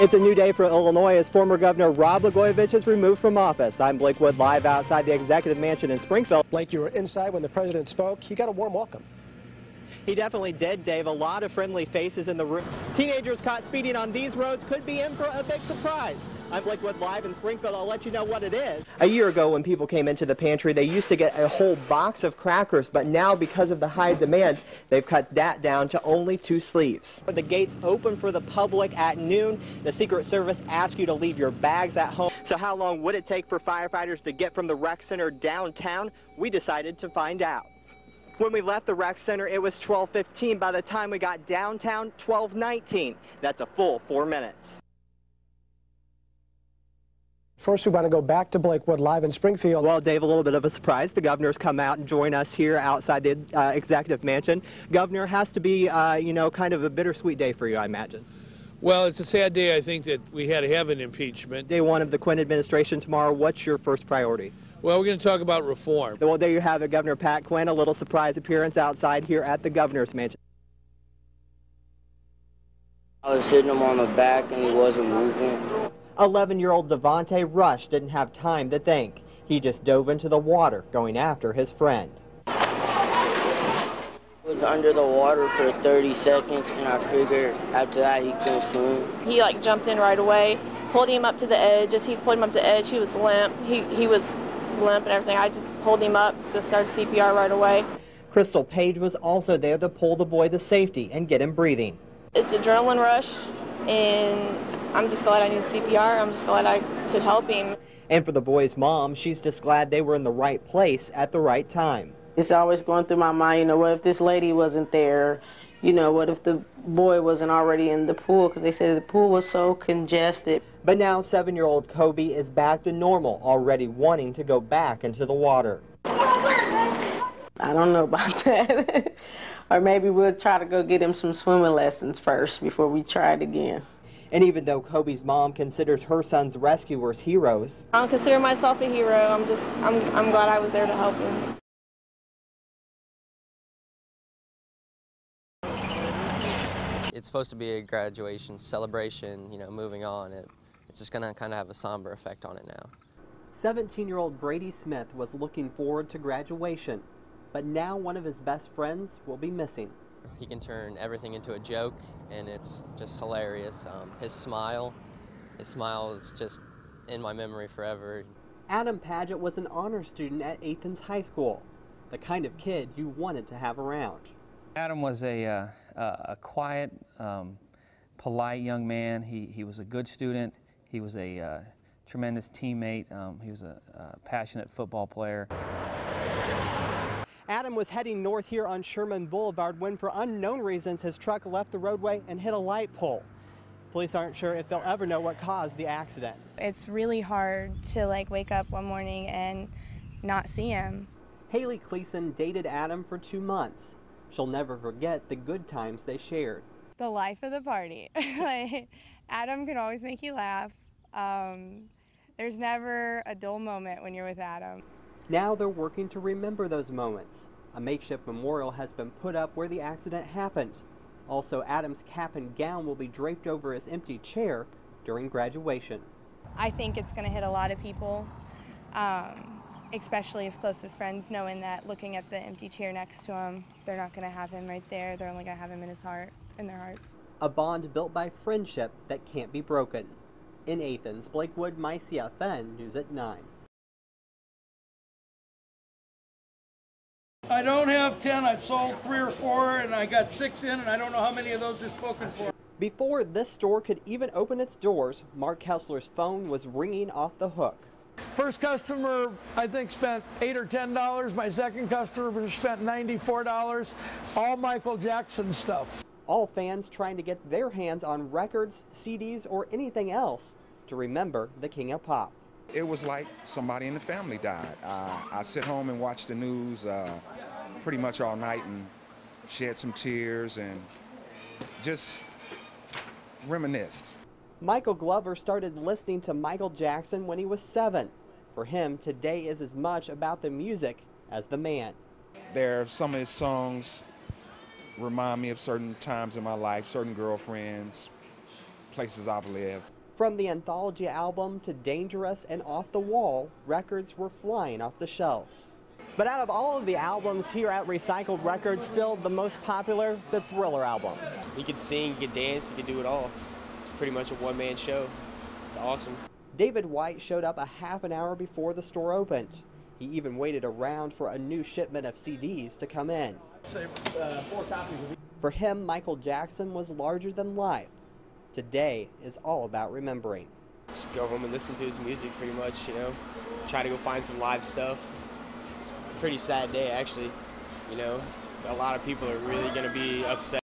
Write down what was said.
It's a new day for Illinois as former Governor Rod Blagojevich is removed from office. I'm Blake Wood, live outside the Executive Mansion in Springfield. Blake, you were inside when the president spoke. He got a warm welcome. He definitely did, Dave. A lot of friendly faces in the room. Teenagers caught speeding on these roads could be in for a big surprise. I'm Blake Wood, live in Springfield. I'll let you know what it is. A year ago, when people came into the pantry, they used to get a whole box of crackers, but now, because of the high demand, they've cut that down to only 2 sleeves. The gates open for the public at noon. The Secret Service asks you to leave your bags at home. So how long would it take for firefighters to get from the rec center downtown? We decided to find out. When we left the rec center, it was 12:15. By the time we got downtown, 12:19. That's a full 4 minutes. First, we want to go back to Blake Wood, live in Springfield. Well, Dave, a little bit of a surprise. The governor's come out and join us here outside the Executive Mansion. Governor, has to be, kind of a bittersweet day for you, I imagine. Well, it's a sad day, I think, that we had to have an impeachment. Day 1 of the Quinn administration tomorrow. What's your first priority? Well, we're going to talk about reform. Well, there you have it, Governor Pat Quinn, a little surprise appearance outside here at the Governor's Mansion. I was hitting him on the back and he wasn't moving. 11-year-old Devontae Rush didn't have time to think. He just dove into the water, going after his friend. I was under the water for 30 seconds, and I figured after that he couldn't swim. He jumped in right away, pulled him up to the edge. As he's pulled him up to the edge, he was limp. He was limp and everything. I just pulled him up, just started CPR right away. Crystal Page was also there to pull the boy to safety and get him breathing. It's an adrenaline rush, and I'm just glad I knew CPR. I'm just glad I could help him. And for the boy's mom, she's just glad they were in the right place at the right time. It's always going through my mind, what if this lady wasn't there? What if the boy wasn't already in the pool? Because they said the pool was so congested. But now 7-year-old Kobe is back to normal, already wanting to go back into the water. I don't know about that. Or maybe we'll try to go get him some swimming lessons first before we try it again. And even though Kobe's mom considers her son's rescuers heroes, I don't consider myself a hero. I'm glad I was there to help him. It's supposed to be a graduation celebration, moving on. It's just going to kind of have a somber effect on it now. 17-year-old Brady Smith was looking forward to graduation, but now one of his best friends will be missing. He can turn everything into a joke, and it's just hilarious. His smile is just in my memory forever. Adam Paget was an honor student at Athens High School, the kind of kid you wanted to have around. Adam was a quiet, polite young man. He was a good student. He was a tremendous teammate. He was a passionate football player. Adam was heading north here on Sherman Boulevard when, for unknown reasons, his truck left the roadway and hit a light pole. Police aren't sure if they'll ever know what caused the accident. It's really hard to wake up one morning and not see him. Haley Cleason dated Adam for 2 months. She'll never forget the good times they shared. The life of the party. Adam can always make you laugh. There's never a dull moment when you're with Adam. Now they're working to remember those moments. A makeshift memorial has been put up where the accident happened. Also, Adam's cap and gown will be draped over his empty chair during graduation. I think it's going to hit a lot of people, especially his closest friends, knowing that looking at the empty chair next to him, they're not going to have him right there. They're only going to have him in his heart, in their hearts. A bond built by friendship that can't be broken. In Athens, Blake Wood, WCIA-TV, News at 9. I don't have 10, I've sold 3 or 4, and I got 6 in, and I don't know how many of those are spoken for. Before this store could even open its doors, Mark Kessler's phone was ringing off the hook. First customer, I think, spent $8 or $10. My second customer spent $94, all Michael Jackson stuff. All fans trying to get their hands on records, CDs, or anything else to remember the King of Pop. It was like somebody in the family died. I sit home and watch the news pretty much all night and shed some tears and just reminisced. Michael Glover started listening to Michael Jackson when he was 7. For him, today is as much about the music as the man. Some of his songs remind me of certain times in my life, certain girlfriends, places I've lived. From the anthology album to Dangerous and Off the Wall, records were flying off the shelves. But out of all of the albums here at Recycled Records, still the most popular, the Thriller album. He could sing, he could dance, he could do it all. It's pretty much a one-man show. It's awesome. David White showed up a half an hour before the store opened. He even waited around for a new shipment of CDs to come in. Say 4 copies. For him, Michael Jackson was larger than life. Today is all about remembering. Just go home and listen to his music pretty much, you know. Try to go find some live stuff. It's a pretty sad day, actually. You know, a lot of people are really going to be upset.